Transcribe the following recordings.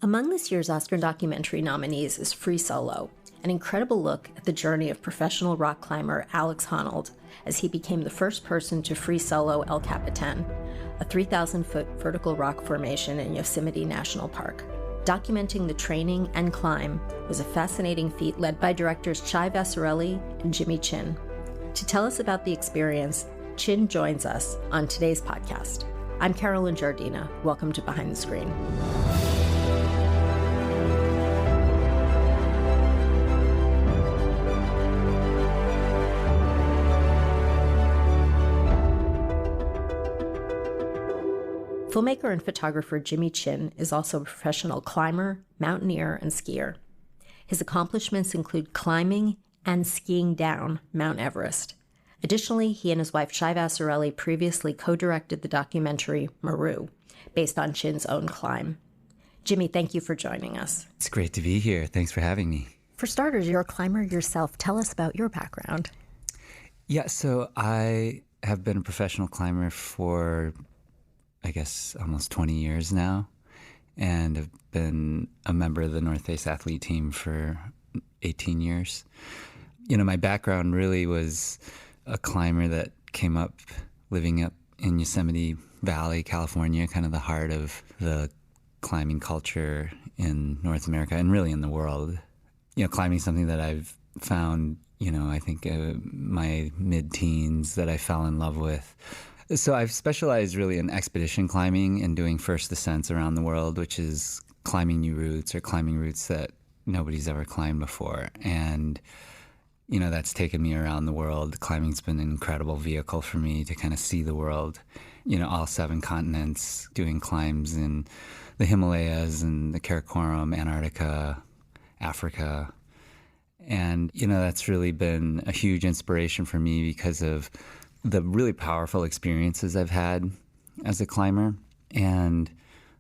Among this year's Oscar documentary nominees is Free Solo, an incredible look at the journey of professional rock climber Alex Honnold as he became the first person to free solo El Capitan, a 3,000-foot vertical rock formation in Yosemite National Park. Documenting the training and climb was a fascinating feat led by directors Chai Vasarhelyi and Jimmy Chin. To tell us about the experience, Chin joins us on today's podcast. I'm Carolyn Giardina. Welcome to Behind the Screen. Filmmaker and photographer Jimmy Chin is also a professional climber, mountaineer, and skier. His accomplishments include climbing and skiing down Mount Everest. Additionally, he and his wife Chai Vasarhelyi previously co-directed the documentary Maru, based on Chin's own climb. Jimmy, thank you for joining us. It's great to be here. Thanks for having me. For starters, you're a climber yourself. Tell us about your background. Yeah, so I have been a professional climber for almost 20 years now, and have been a member of the North Face athlete team for 18 years. You know, my background really was a climber that came up living up in Yosemite Valley, California, kind of the heart of the climbing culture in North America and really in the world. You know, climbing is something that I've found, my mid-teens that I fell in love with. So I've specialized really in expedition climbing and doing first ascents around the world, which is climbing new routes or climbing routes that nobody's ever climbed before. And, you know, that's taken me around the world. Climbing's been an incredible vehicle for me to kind of see the world, you know, all 7 continents, doing climbs in the Himalayas and the Karakoram, Antarctica, Africa. And, you know, that's really been a huge inspiration for me because of the really powerful experiences I've had as a climber and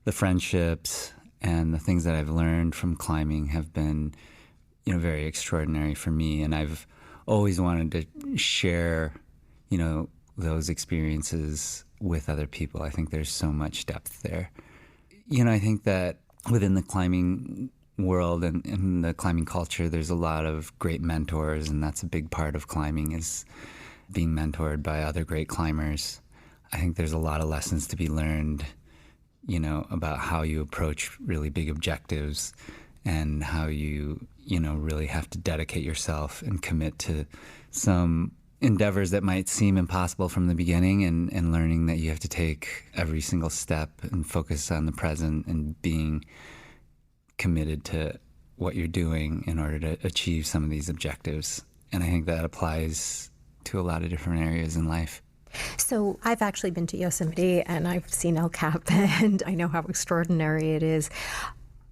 the friendships and the things that I've learned from climbing have been, you know, very extraordinary for me. And I've always wanted to share, you know, those experiences with other people. I think there's so much depth there. You know, I think that within the climbing world and in the climbing culture, there's a lot of great mentors, and that's a big part of climbing is being mentored by other great climbers. I think there's a lot of lessons to be learned, you know, about how you approach really big objectives and how you really have to dedicate yourself and commit to some endeavors that might seem impossible from the beginning, and learning that you have to take every single step and focus on the present and being committed to what you're doing in order to achieve some of these objectives. And I think that applies to a lot of different areas in life. So I've actually been to Yosemite and I've seen El Cap and I know how extraordinary it is.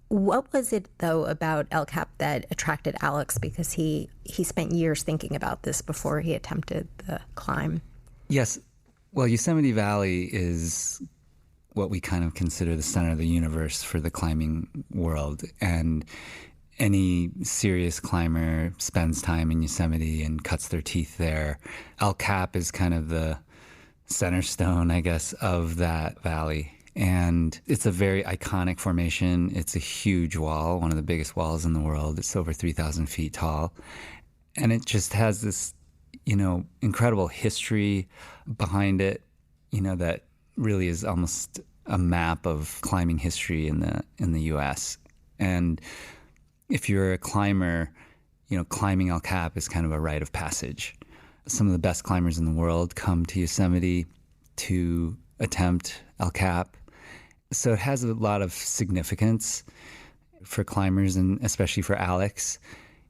What was it, though, about El Cap that attracted Alex? Because he spent years thinking about this before he attempted the climb. Yes. Well, Yosemite Valley is what we kind of consider the center of the universe for the climbing world. And any serious climber spends time in Yosemite and cuts their teeth there. El Cap is kind of the center stone, I guess, of that valley. And it's a very iconic formation. It's a huge wall, one of the biggest walls in the world. It's over 3,000 feet tall. And it just has this, you know, incredible history behind it, you know, that really is almost a map of climbing history in the U.S. And if you're a climber, you know, climbing El Cap is kind of a rite of passage. Some of the best climbers in the world come to Yosemite to attempt El Cap. So it has a lot of significance for climbers, and especially for Alex.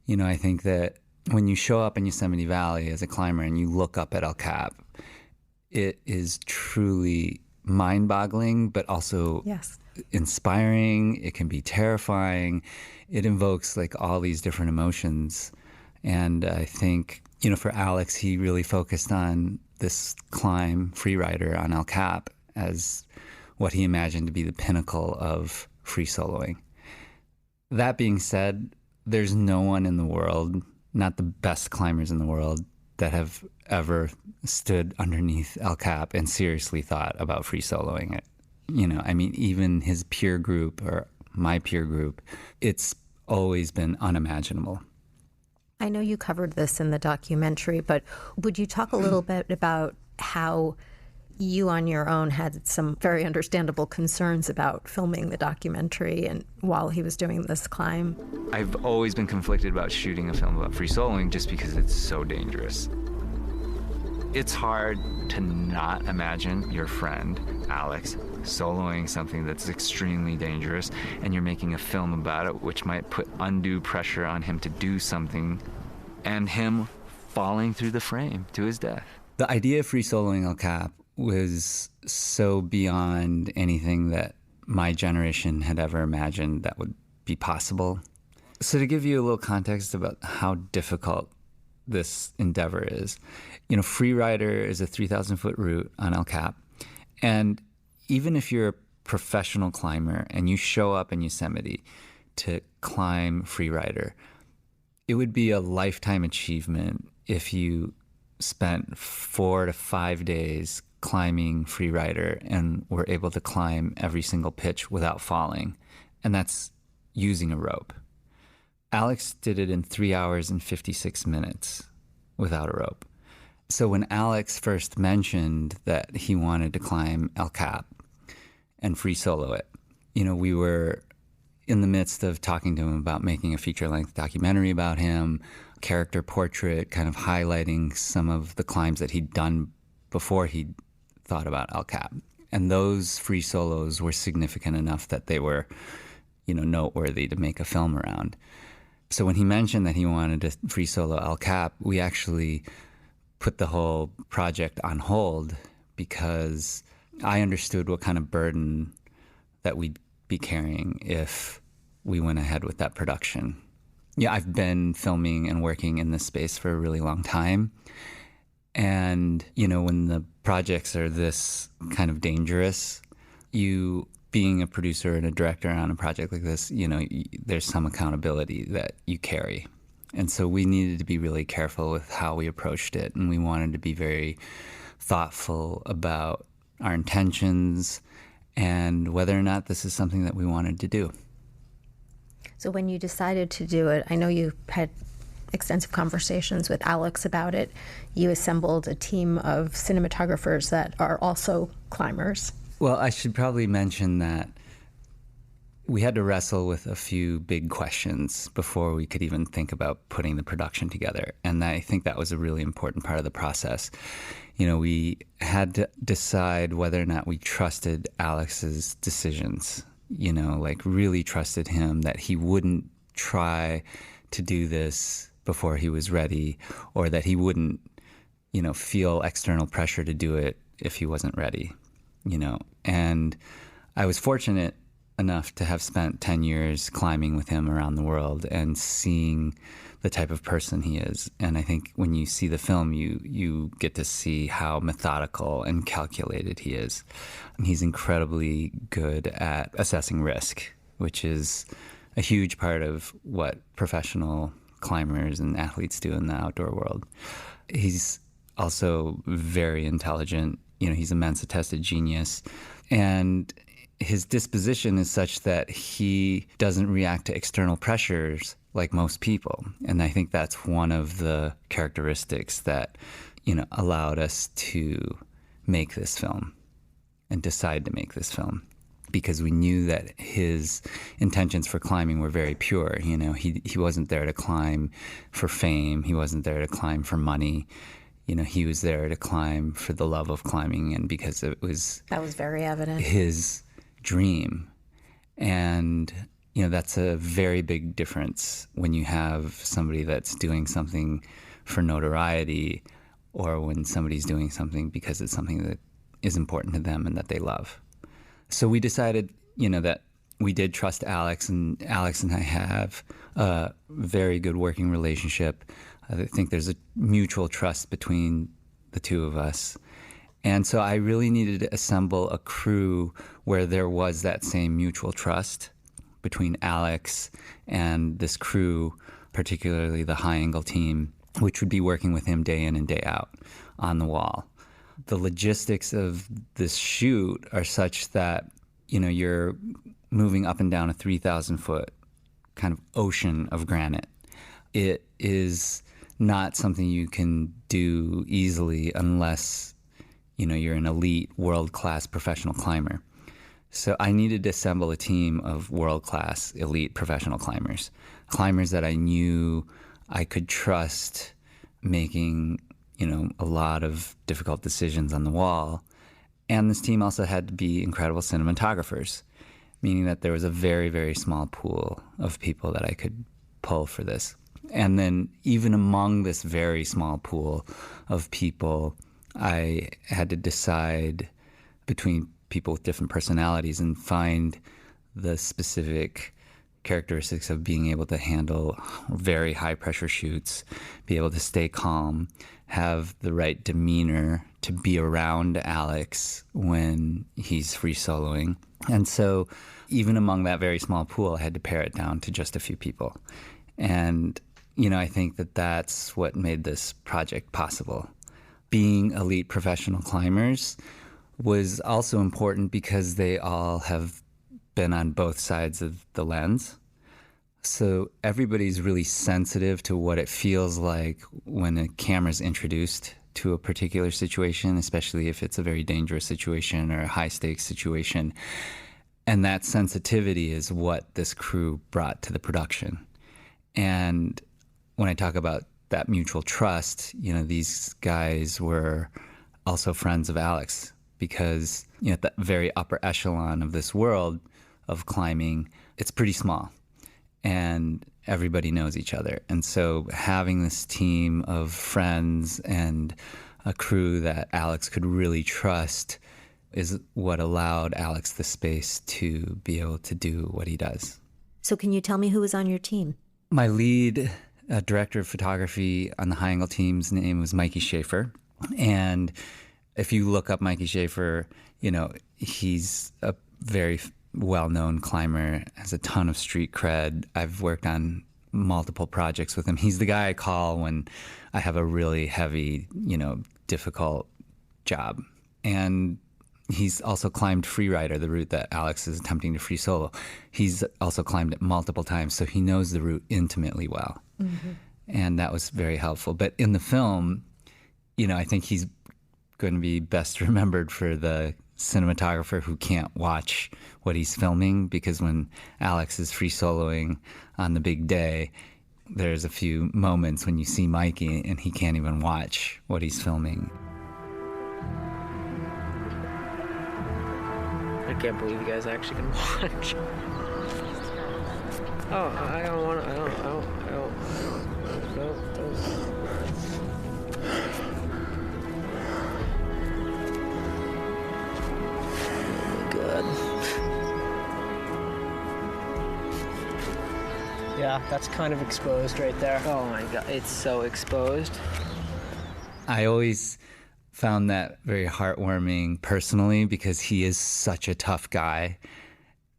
You know, I think that when you show up in Yosemite Valley as a climber and you look up at El Cap, it is truly mind-boggling, but also inspiring. It can be terrifying. It invokes like all these different emotions. And I think, you know, for Alex, he really focused on this climb, freerider on El Cap, as what he imagined to be the pinnacle of free soloing. That being said, there's no one in the world, not the best climbers in the world, that have ever stood underneath El Cap and seriously thought about free soloing it. You know, I mean, even his peer group or my peer group, it's always been unimaginable. I know you covered this in the documentary, but would you talk a little bit about how you on your own had some very understandable concerns about filming the documentary and while he was doing this climb? I've always been conflicted about shooting a film about free soloing just because it's so dangerous. It's hard to not imagine your friend, Alex, soloing something that's extremely dangerous, and you're making a film about it, which might put undue pressure on him to do something, and him falling through the frame to his death. The idea of free soloing El Cap was so beyond anything that my generation had ever imagined that would be possible. So to give you a little context about how difficult this endeavor is, Freerider is a 3,000-foot route on El Cap, and even if you're a professional climber and you show up in Yosemite to climb Freerider, it would be a lifetime achievement if you spent 4 to 5 days climbing Freerider and were able to climb every single pitch without falling, and that's using a rope. Alex did it in 3 hours and 56 minutes without a rope. So when Alex first mentioned that he wanted to climb El Cap and free solo it, we were in the midst of talking to him about making a feature-length documentary about him, character portrait, kind of highlighting some of the climbs that he'd done before he thought about El Cap. And those free solos were significant enough that they were, noteworthy to make a film around. So when he mentioned that he wanted to free solo El Cap, we actually put the whole project on hold because I understood what kind of burden that we'd be carrying if we went ahead with that production. Yeah, I've been filming and working in this space for a really long time. And, when the projects are this kind of dangerous, being a producer and a director on a project like this, there's some accountability that you carry. And so we needed to be really careful with how we approached it. And we wanted to be very thoughtful about our intentions and whether or not this is something that we wanted to do. So when you decided to do it, I know you had extensive conversations with Alex about it. You assembled a team of cinematographers that are also climbers. Well, I should probably mention that we had to wrestle with a few big questions before we could even think about putting the production together. And I think that was a really important part of the process. We had to decide whether or not we trusted Alex's decisions, really trusted him that he wouldn't try to do this before he was ready, or that he wouldn't, feel external pressure to do it if he wasn't ready, And I was fortunate enough to have spent 10 years climbing with him around the world and seeing the type of person he is. And I think when you see the film, you get to see how methodical and calculated he is. And he's incredibly good at assessing risk, which is a huge part of what professional climbers and athletes do in the outdoor world. He's also very intelligent. He's a Mensa-tested genius. And his disposition is such that he doesn't react to external pressures like most people. And I think that's one of the characteristics that, allowed us to make this film and decide to make this film, because we knew that his intentions for climbing were very pure. He wasn't there to climb for fame. He wasn't there to climb for money. He was there to climb for the love of climbing, and because that was very evident. His dream. And, that's a very big difference when you have somebody that's doing something for notoriety, or when somebody's doing something because it's something that is important to them and that they love. So we decided, that we did trust Alex, and Alex and I have a very good working relationship. I think there's a mutual trust between the two of us. And so I really needed to assemble a crew where there was that same mutual trust between Alex and this crew, particularly the high-angle team, which would be working with him day in and day out on the wall. The logistics of this shoot are such that, you're moving up and down a 3,000-foot kind of ocean of granite. It is not something you can do easily unless, you're an elite, world-class professional climber. So I needed to assemble a team of world-class, elite professional climbers that I knew I could trust making, a lot of difficult decisions on the wall. And this team also had to be incredible cinematographers, meaning that there was a very, very small pool of people that I could pull for this. And then even among this very small pool of people, I had to decide between people with different personalities and find the specific characteristics of being able to handle very high pressure shoots, be able to stay calm, have the right demeanor to be around Alex when he's free soloing. And so even among that very small pool, I had to pare it down to just a few people. And, I think that that's what made this project possible. Being elite professional climbers was also important because they all have been on both sides of the lens. So everybody's really sensitive to what it feels like when a camera's introduced to a particular situation, especially if it's a very dangerous situation or a high-stakes situation. And that sensitivity is what this crew brought to the production. And when I talk about that mutual trust, these guys were also friends of Alex because, at the very upper echelon of this world of climbing, it's pretty small and everybody knows each other. And so having this team of friends and a crew that Alex could really trust is what allowed Alex the space to be able to do what he does. So can you tell me who was on your team? My lead director of photography on the high angle team's name was Mikey Schaefer. And if you look up Mikey Schaefer, he's a very well-known climber, has a ton of street cred. I've worked on multiple projects with him. He's the guy I call when I have a really heavy, difficult job. And he's also climbed Freerider, the route that Alex is attempting to free solo. He's also climbed it multiple times, so he knows the route intimately well. Mm-hmm. And that was very helpful. But in the film, I think he's going to be best remembered for the cinematographer who can't watch what he's filming, because when Alex is free soloing on the big day, there's a few moments when you see Mikey and he can't even watch what he's filming. I can't believe you guys actually can watch. Oh, I don't want to, I don't, no. Good. Yeah, that's kind of exposed right there. Oh my God, it's so exposed. I always found that very heartwarming personally because he is such a tough guy.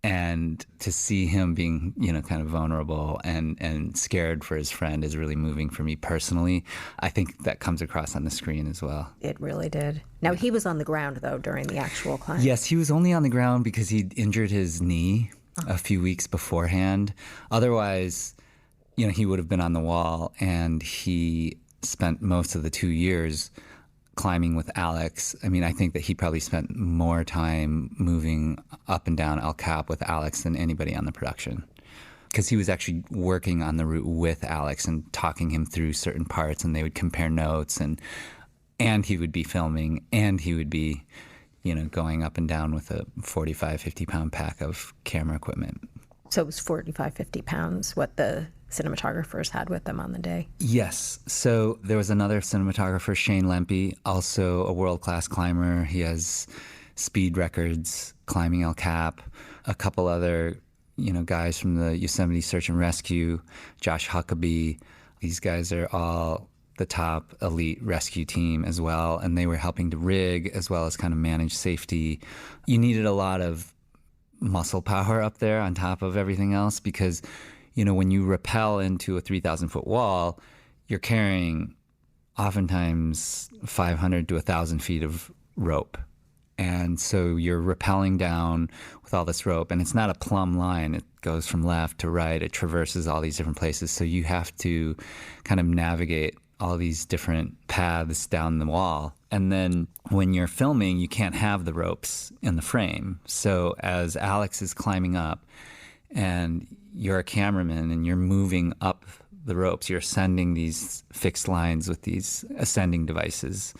And to see him being, kind of vulnerable and scared for his friend is really moving for me personally. I think that comes across on the screen as well. It really did. Now, he was on the ground, though, during the actual climb. Yes, he was only on the ground because he'd injured his knee a few weeks beforehand. Otherwise, he would have been on the wall, and he spent most of the 2 years climbing with Alex. I mean, I think that he probably spent more time moving up and down El Cap with Alex than anybody on the production, because he was actually working on the route with Alex and talking him through certain parts, and they would compare notes, and he would be filming, and he would be, going up and down with a 45, 50-pound pack of camera equipment. So it was 45, 50 pounds, what the cinematographers had with them on the day. Yes. So there was another cinematographer, Shane Lempe, also a world-class climber. He has speed records climbing El Cap. A couple other, guys from the Yosemite Search and Rescue, Josh Huckabee. These guys are all the top elite rescue team as well, and they were helping to rig as well as kind of manage safety. You needed a lot of muscle power up there on top of everything else because when you rappel into a 3,000-foot wall, you're carrying oftentimes 500 to 1,000 feet of rope. And so you're rappelling down with all this rope, and it's not a plumb line. It goes from left to right. It traverses all these different places. So you have to kind of navigate all these different paths down the wall. And then when you're filming, you can't have the ropes in the frame. So as Alex is climbing up and you're a cameraman and you're moving up the ropes, you're ascending these fixed lines with these ascending devices.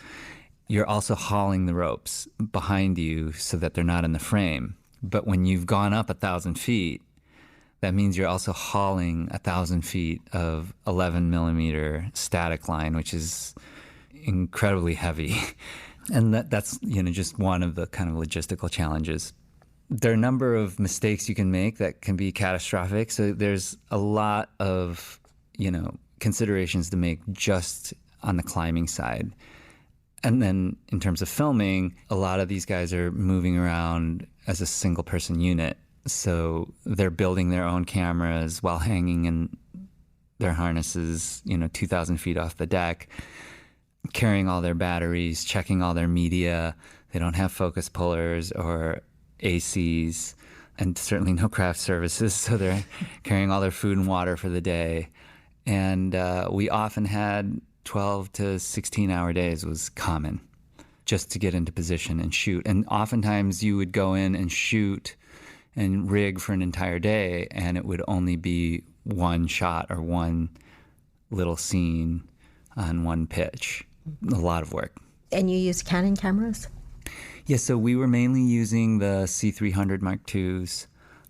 You're also hauling the ropes behind you so that they're not in the frame. But when you've gone up 1,000 feet, that means you're also hauling 1,000 feet of 11 millimeter static line, which is incredibly heavy. And that's just one of the kind of logistical challenges. There are a number of mistakes you can make that can be catastrophic. So there's a lot of, considerations to make just on the climbing side. And then in terms of filming, a lot of these guys are moving around as a single person unit. So they're building their own cameras while hanging in their harnesses, 2,000 feet off the deck, carrying all their batteries, checking all their media. They don't have focus pullers or ACs, and certainly no craft services. So they're carrying all their food and water for the day. And we often had 12 to 16-hour days was common just to get into position and shoot. And oftentimes you would go in and shoot and rig for an entire day, and it would only be one shot or one little scene on one pitch. A lot of work. And you use Canon cameras? Yeah, so we were mainly using the C300 Mark IIs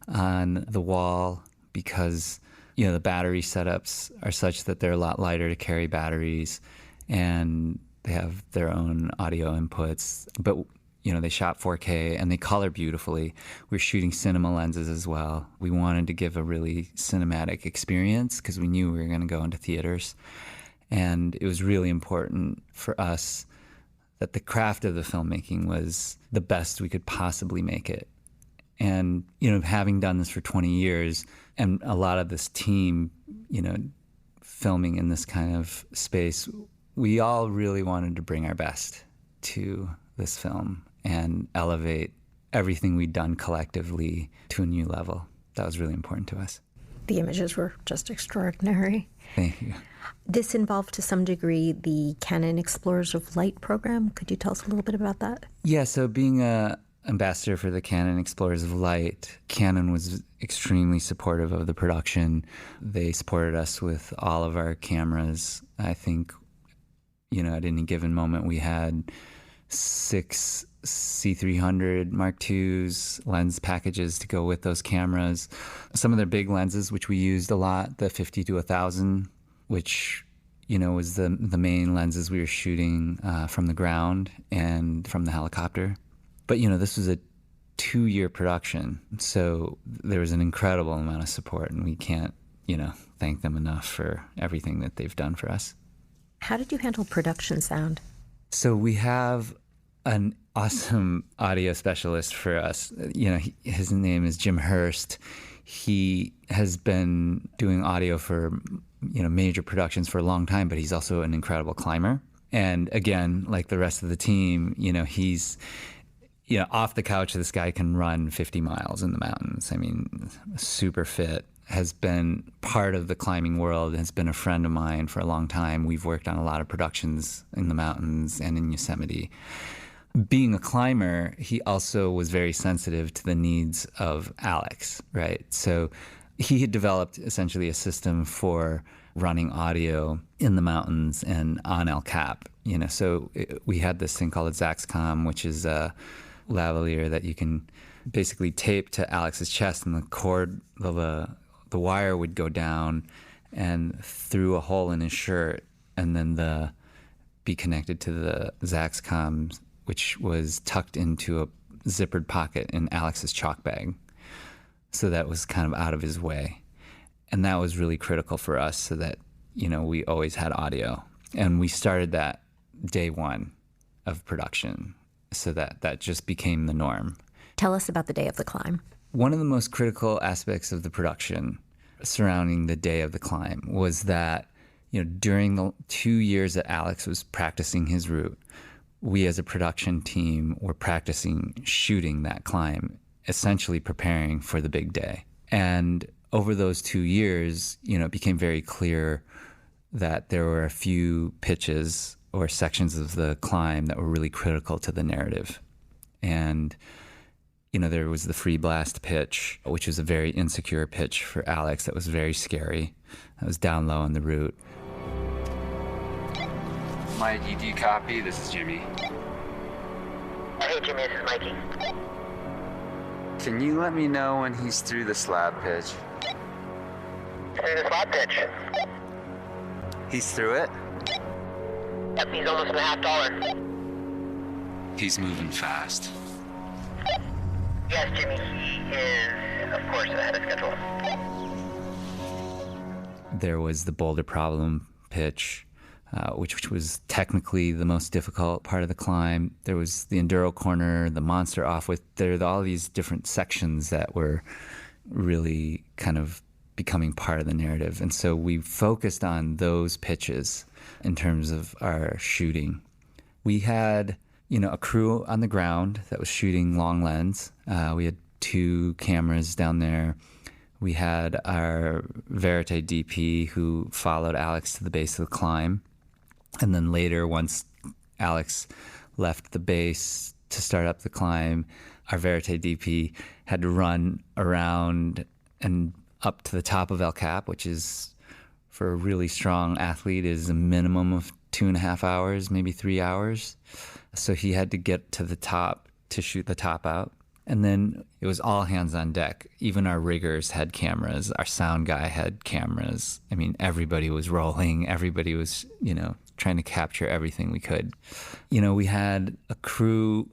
on the wall because the battery setups are such that they're a lot lighter to carry batteries, and they have their own audio inputs. But, they shot 4K and they color beautifully. We're shooting cinema lenses as well. We wanted to give a really cinematic experience because we knew we were going to go into theaters. And it was really important for us that the craft of the filmmaking was the best we could possibly make it. And, having done this for 20 years and a lot of this team, filming in this kind of space, we all really wanted to bring our best to this film and elevate everything we'd done collectively to a new level. That was really important to us. The images were just extraordinary. Thank you. This involved, to some degree, the Canon Explorers of Light program. Could you tell us a little bit about that? Yeah, so being a ambassador for the Canon Explorers of Light, Canon was extremely supportive of the production. They supported us with all of our cameras. I think, at any given moment we had 6 C300 Mark IIs, lens packages to go with those cameras. Some of their big lenses, which we used a lot, the 50 to 1000, which, was the main lenses we were shooting from the ground and from the helicopter. But, this was a 2-year production, so there was an incredible amount of support, and we can't, thank them enough for everything that they've done for us. How did you handle production sound? So we have an awesome audio specialist for us. His name is Jim Hurst. He has been doing audio for, major productions for a long time, but he's also an incredible climber. And again, like the rest of the team, he's, off the couch, this guy can run 50 miles in the mountains. I mean, super fit, has been part of the climbing world, has been a friend of mine for a long time. We've worked on a lot of productions in the mountains and in Yosemite. Being a climber, he also was very sensitive to the needs of Alex, right? So he had developed essentially a system for running audio in the mountains and on El Cap. We had this thing called a Zaxcom, which is a lavalier that you can basically tape to Alex's chest, and the cord, the wire would go down and through a hole in his shirt, and then be connected to the Zaxcom, which was tucked into a zippered pocket in Alex's chalk bag. So that was kind of out of his way. And that was really critical for us so that, we always had audio. And we started that day one of production so that just became the norm. Tell us about the day of the climb. One of the most critical aspects of the production surrounding the day of the climb was that, during the 2 years that Alex was practicing his route, we as a production team were practicing shooting that climb, essentially preparing for the big day. And over those 2 years, it became very clear that there were a few pitches or sections of the climb that were really critical to the narrative. And, there was the free blast pitch, which was a very insecure pitch for Alex that was very scary. That was down low on the route. Mikey, do you copy? This is Jimmy. Hey Jimmy, this is Mikey. Can you let me know when he's through the slab pitch? Through the slab pitch. He's through it? Yep, he's almost in $50. He's moving fast. Yes, Jimmy, he is, of course, ahead of schedule. There was the boulder problem pitch, which was technically the most difficult part of the climb. There was the enduro corner, the monster off with. There are all these different sections that were really kind of becoming part of the narrative. And so we focused on those pitches in terms of our shooting. We had, a crew on the ground that was shooting long lens. We had 2 cameras down there. We had our Verite DP who followed Alex to the base of the climb. And then later, once Alex left the base to start up the climb, our Verite DP had to run around and up to the top of El Cap, which is, for a really strong athlete, is a minimum of 2.5 hours, maybe 3 hours. So he had to get to the top to shoot the top out. And then it was all hands on deck. Even our riggers had cameras. Our sound guy had cameras. I mean, everybody was rolling. Everybody was, trying to capture everything we could. We had a crew,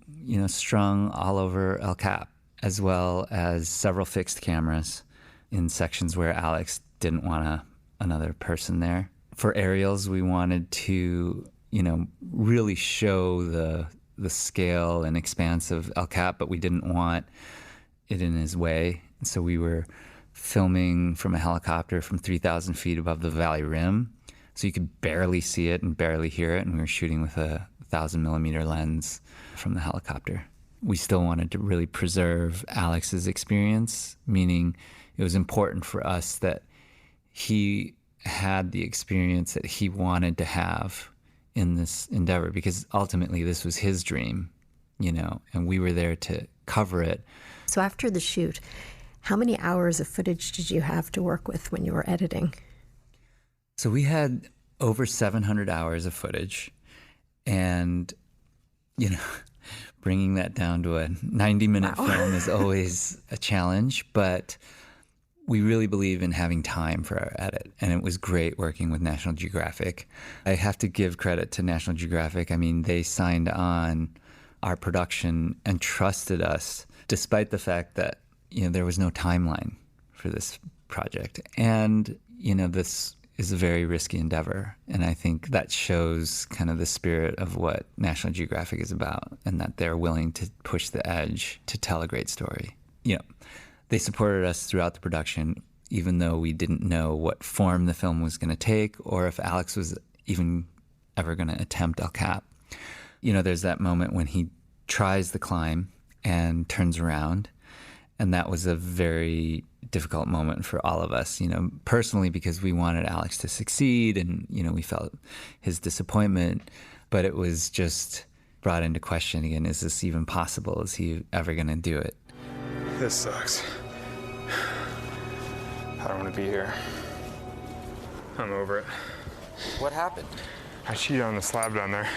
strung all over El Cap, as well as several fixed cameras in sections where Alex didn't want another person there. For aerials, we wanted to, really show the scale and expanse of El Cap, but we didn't want it in his way. And so we were filming from a helicopter from 3,000 feet above the valley rim. So you could barely see it and barely hear it. And we were shooting with a 1,000mm lens from the helicopter. We still wanted to really preserve Alex's experience, meaning it was important for us that he had the experience that he wanted to have in this endeavor, because ultimately this was his dream, and we were there to cover it. So after the shoot, how many hours of footage did you have to work with when you were editing? So we had over 700 hours of footage, and, bringing that down to a 90-minute film is always a challenge, but we really believe in having time for our edit, and it was great working with National Geographic. I have to give credit to National Geographic. I mean, they signed on our production and trusted us, despite the fact that, there was no timeline for this project. And, this is a very risky endeavor, and I think that shows kind of the spirit of what National Geographic is about, and that they're willing to push the edge to tell a great story. They supported us throughout the production, even though we didn't know what form the film was going to take or if Alex was even ever going to attempt El Cap. There's that moment when he tries the climb and turns around, and that was a very difficult moment for all of us, personally, because we wanted Alex to succeed and, we felt his disappointment, but it was just brought into question again. Is this even possible? Is he ever going to do it? This sucks. I don't want to be here. I'm over it. What happened? I cheated on the slab down there.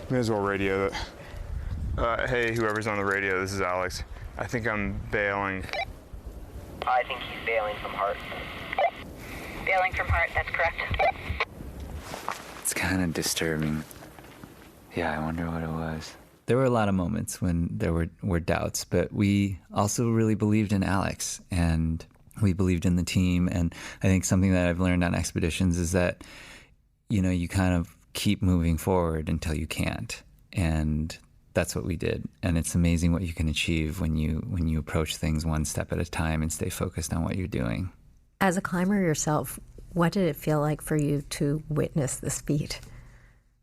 May as well radio it. Hey, whoever's on the radio, this is Alex. I think I'm bailing. I think he's bailing from heart. Bailing from heart, that's correct. It's kind of disturbing. Yeah, I wonder what it was. There were a lot of moments when there were doubts, but we also really believed in Alex, and we believed in the team. And I think something that I've learned on expeditions is that, you kind of keep moving forward until you can't. And that's what we did. And it's amazing what you can achieve when you approach things one step at a time and stay focused on what you're doing. As a climber yourself, what did it feel like for you to witness this feat?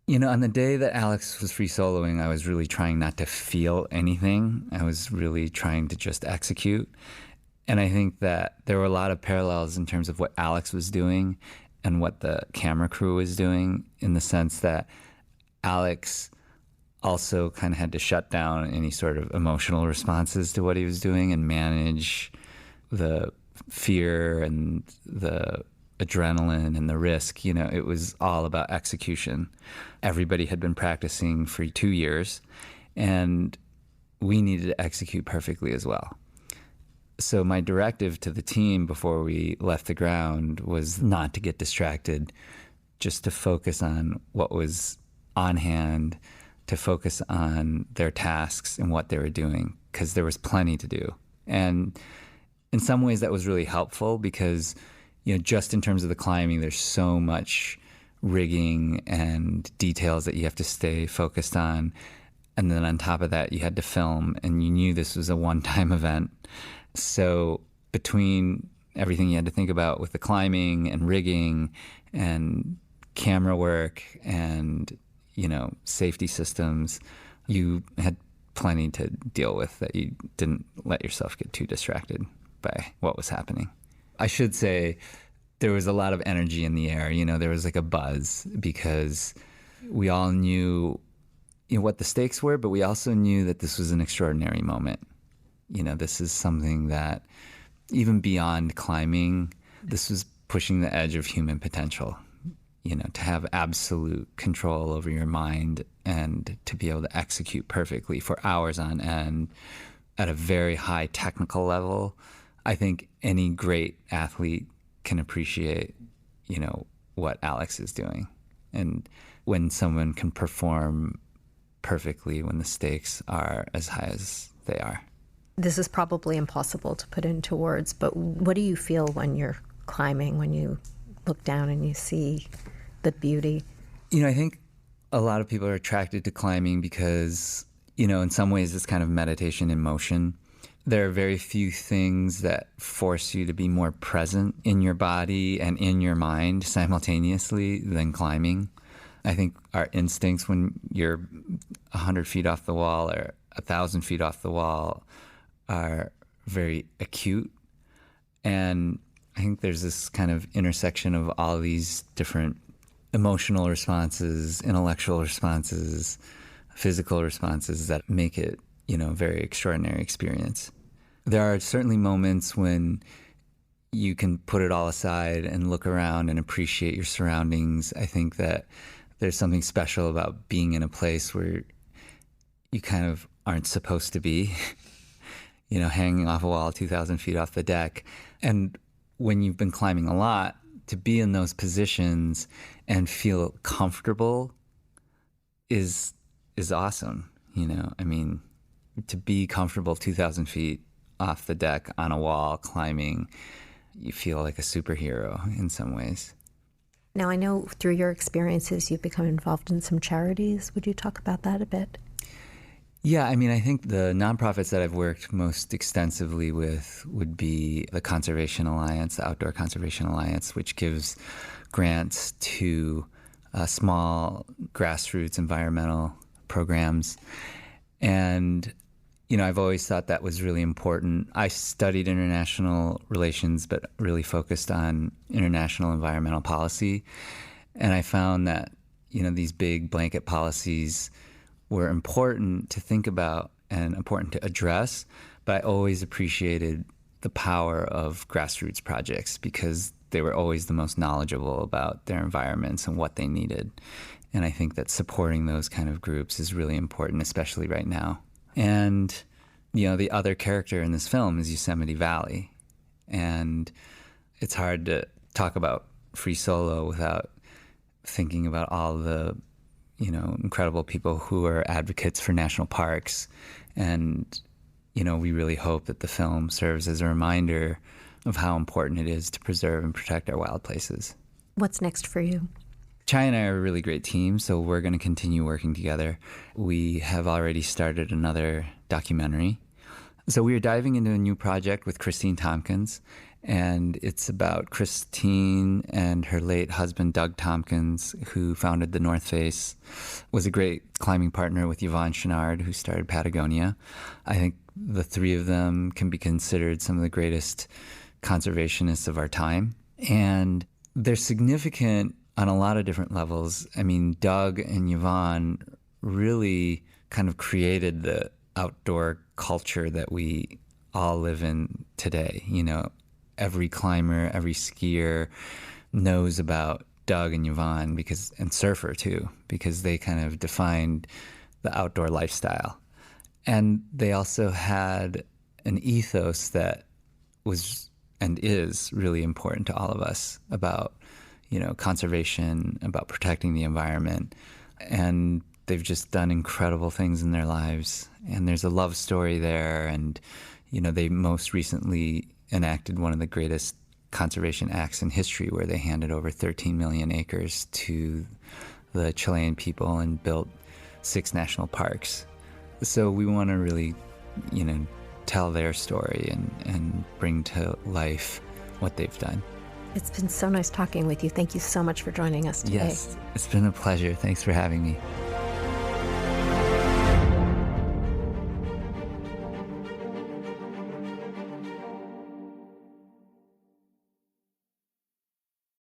On the day that Alex was free soloing, I was really trying not to feel anything. I was really trying to just execute. And I think that there were a lot of parallels in terms of what Alex was doing and what the camera crew was doing, in the sense that Alex also kind of had to shut down any sort of emotional responses to what he was doing and manage the fear and the adrenaline and the risk. It was all about execution. Everybody had been practicing for 2 years, and we needed to execute perfectly as well. So my directive to the team before we left the ground was not to get distracted, just to focus on what was on hand, to focus on their tasks and what they were doing, because there was plenty to do. And in some ways that was really helpful because, just in terms of the climbing, there's so much rigging and details that you have to stay focused on. And then on top of that, you had to film, and you knew this was a one-time event. So between everything you had to think about with the climbing and rigging and camera work and, safety systems, you had plenty to deal with, that you didn't let yourself get too distracted by what was happening. I should say there was a lot of energy in the air. There was like a buzz because we all knew what the stakes were, but we also knew that this was an extraordinary moment. This is something that, even beyond climbing, this was pushing the edge of human potential. To have absolute control over your mind and to be able to execute perfectly for hours on end at a very high technical level. I think any great athlete can appreciate, what Alex is doing. And when someone can perform perfectly when the stakes are as high as they are. This is probably impossible to put into words, but what do you feel when you're climbing, when you look down and you see the beauty? I think a lot of people are attracted to climbing because, in some ways it's kind of meditation in motion. There are very few things that force you to be more present in your body and in your mind simultaneously than climbing. I think our instincts when you're 100 feet off the wall or 1,000 feet off the wall are very acute. And I think there's this kind of intersection of all these different emotional responses, intellectual responses, physical responses that make it, a very extraordinary experience. There are certainly moments when you can put it all aside and look around and appreciate your surroundings. I think that there's something special about being in a place where you kind of aren't supposed to be, hanging off a wall 2,000 feet off the deck. And when you've been climbing a lot, to be in those positions and feel comfortable is awesome. To be comfortable 2,000 feet off the deck on a wall climbing, you feel like a superhero in some ways. Now, I know through your experiences, you've become involved in some charities. Would you talk about that a bit? Yeah, I think the nonprofits that I've worked most extensively with would be the Conservation Alliance, the Outdoor Conservation Alliance, which gives grants to small grassroots environmental programs. And, I've always thought that was really important. I studied international relations, but really focused on international environmental policy. And I found that, these big blanket policies were important to think about and important to address, but I always appreciated the power of grassroots projects because they were always the most knowledgeable about their environments and what they needed. And I think that supporting those kind of groups is really important, especially right now. And, the other character in this film is Yosemite Valley. And it's hard to talk about free solo without thinking about all the incredible people who are advocates for national parks. And, we really hope that the film serves as a reminder of how important it is to preserve and protect our wild places. What's next for you? Chai and I are a really great team, so we're going to continue working together. We have already started another documentary. So we are diving into a new project with Christine Tompkins, And it's about Christine and her late husband, Doug Tompkins, who founded the North Face, was a great climbing partner with Yvon Chouinard, who started Patagonia. I think the three of them can be considered some of the greatest conservationists of our time. And they're significant on a lot of different levels. I mean, Doug and Yvon really kind of created the outdoor culture that we all live in today. You know, every climber, every skier knows about Doug and Yvon and surfer too, because they kind of defined the outdoor lifestyle. And they also had an ethos that was and is really important to all of us about, you know, conservation, about protecting the environment. And they've just done incredible things in their lives. And there's a love story there. And, you know, they most recently enacted one of the greatest conservation acts in history, where they handed over 13 million acres to the Chilean people and built 6 national parks. So we want to really, you know, tell their story and bring to life what they've done. It's been so nice talking with you. Thank you so much for joining us today. Yes, it's been a pleasure. Thanks for having me.